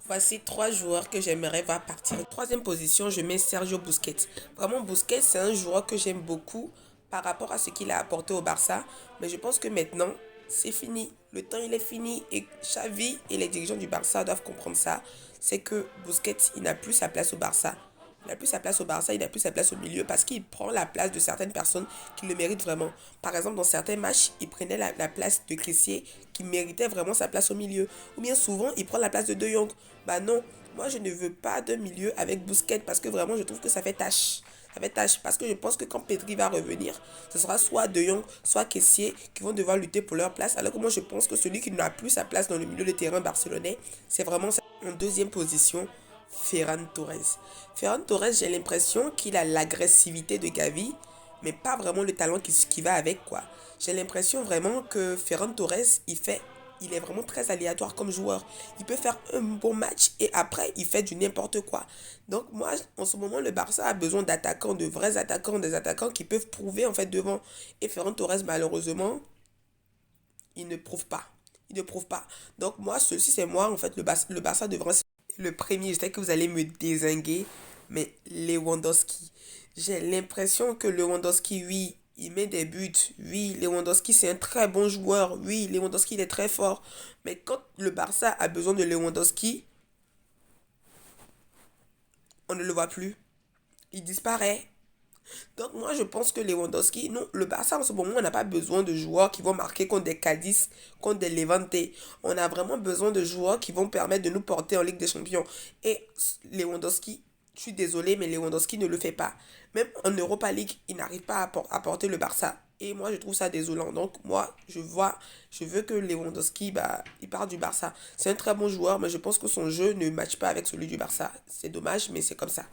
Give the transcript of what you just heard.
Voici trois joueurs que j'aimerais voir partir. Troisième position, je mets Sergio Busquets. Vraiment, Busquets, c'est un joueur que j'aime beaucoup par rapport à ce qu'il a apporté au Barça. Mais je pense que maintenant, c'est fini. Le temps, il est fini. Et Xavi et les dirigeants du Barça doivent comprendre ça. C'est que Busquets, il n'a plus sa place au Barça. Il n'a plus sa place au Barça, il n'a plus sa place au milieu parce qu'il prend la place de certaines personnes qui le méritent vraiment. Par exemple, dans certains matchs, il prenait la place de Crissier qui méritait vraiment sa place au milieu. Ou bien souvent, il prend la place de De Jong. Bah non, moi je ne veux pas de milieu avec Busquets parce que vraiment je trouve que ça fait tâche. Ça fait tâche parce que je pense que quand Pedri va revenir, ce sera soit De Jong, soit Kessié qui vont devoir lutter pour leur place. Alors que moi je pense que celui qui n'a plus sa place dans le milieu de terrain barcelonais, c'est vraiment ça. En deuxième position, Ferran Torres. Ferran Torres, j'ai l'impression qu'il a l'agressivité de Gavi, mais pas vraiment le talent qui va avec, quoi. J'ai l'impression vraiment que Ferran Torres, il est vraiment très aléatoire comme joueur. Il peut faire un bon match et après, il fait du n'importe quoi. Donc moi, en ce moment, le Barça a besoin d'attaquants, de vrais attaquants, des attaquants qui peuvent prouver en fait devant. Et Ferran Torres, malheureusement, il ne prouve pas. Il ne prouve pas. Donc moi, ceci c'est moi, en fait, le Barça devrait... Le premier, je sais que vous allez me dézinguer, mais Lewandowski. J'ai l'impression que Lewandowski, oui, il met des buts. Oui, Lewandowski, c'est un très bon joueur. Oui, Lewandowski, il est très fort. Mais quand le Barça a besoin de Lewandowski, on ne le voit plus. Il disparaît. Donc moi je pense que Lewandowski, non, le Barça en ce moment on n'a pas besoin de joueurs qui vont marquer contre des Cadiz, contre des Levante. On a vraiment besoin de joueurs qui vont permettre de nous porter en Ligue des Champions. Et Lewandowski, je suis désolé mais Lewandowski ne le fait pas. Même en Europa League, il n'arrive pas à porter le Barça. Et moi je trouve ça désolant. Donc moi je veux que Lewandowski, bah, il part du Barça. C'est un très bon joueur mais je pense que son jeu ne matche pas avec celui du Barça. C'est dommage mais c'est comme ça.